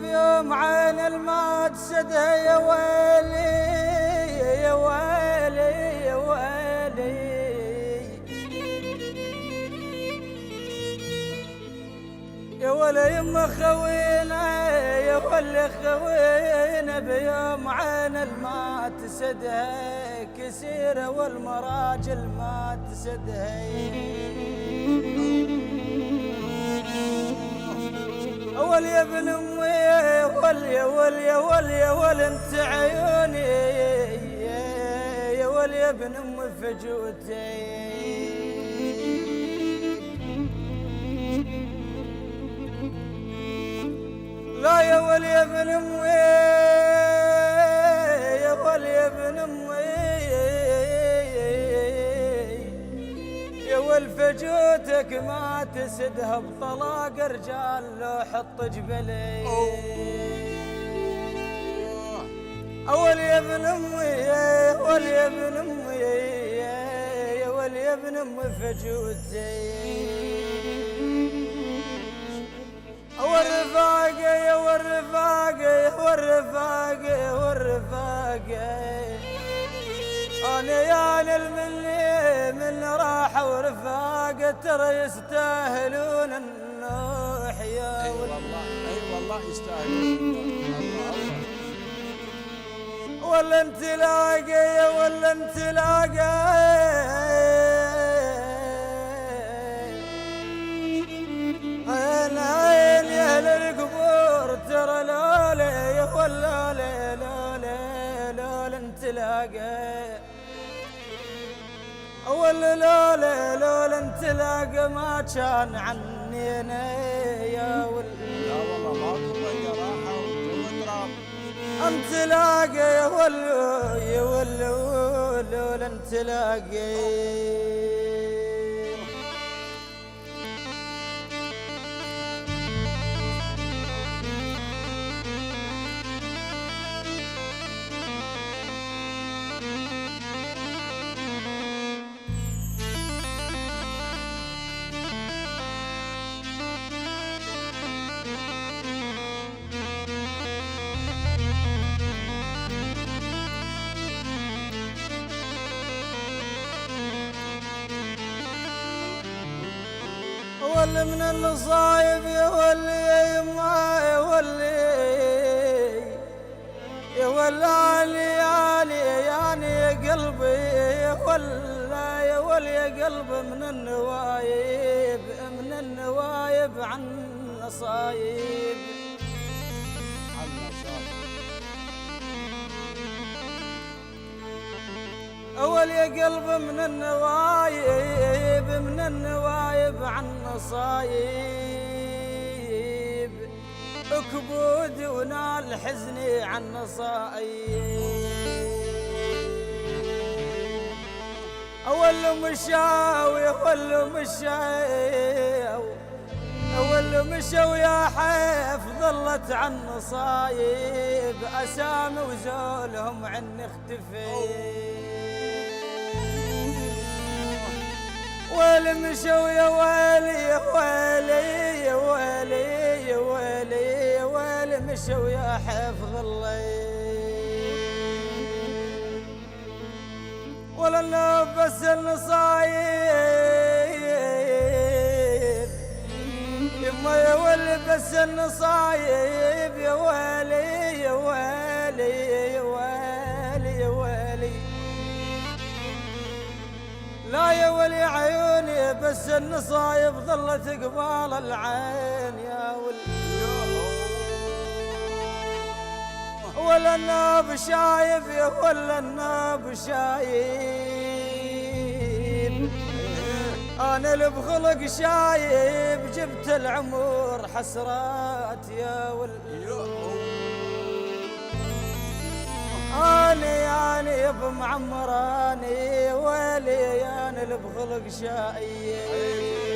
بيوم عين الماء تسدها يا ويلي يا ويلي يا ويلي يا ويلي يما خوينا يا ويلي خوينا بيوم عين الماء تسدها كسيرة والمراجل ما تسدها ول يا ابن امي ول يا ول يا ول يا ول انت عيوني يا ول يا ابن امي فجوتي لا يا ول يا ابن امي يا ول يا ابن امي يا ول فجوتك ما تسدها بطلاق رجال لو حط جبلي اول يا ابن امي يا ول يا ابن امي يا ول يا ابن امي فجوتي والرفاقه يا والرفاقه يا والرفاقه يا والرفاقه أنا يا الملي من راحة ورفاقة ترى يستاهلون النوح يا والله اي والله يستاهلون ولا انت لاقي ولا انت لاقي عين يا اهل القبور ترى لولي ولا لولا انت لاقي ولا لولا انت لاقى ما كان عني انا يا ول لا والله ماكو بيا راحه وتراب انت لاقى يا ول لولا انت لاقى ول من النصايب يا ولي يا يما يا ولي يا ولي يعني يا قلبي يا ولا يا ولي يا قلبي من النوايب عن نصايب أول يا قلب من النوايب عن نصايب اكبود ونال حزني عن نصايب أول مشاوي أول مشاوي يا حيف ظلت عن نصايب أسامي وزولهم عني اختفي ويلي مشوا يا ويلي يا ويلي يا ويلي يا ويلي يا ويلي مشوا يا حفظ الليل ولا نلبس النصايب يما يا ويلي بس النصايب يا ويلي يا ويلي يا ويلي يا ويلي لا يا ولي عيوني بس النصايب ظلت قبال العين يا ولي ولا الناب شايب يا ولا الناب شايب انا اللي بخلق شايب جبت العمر حسرات يا ولي أنا يا ابو معمراني ويلي أنا اللي بخلق شايب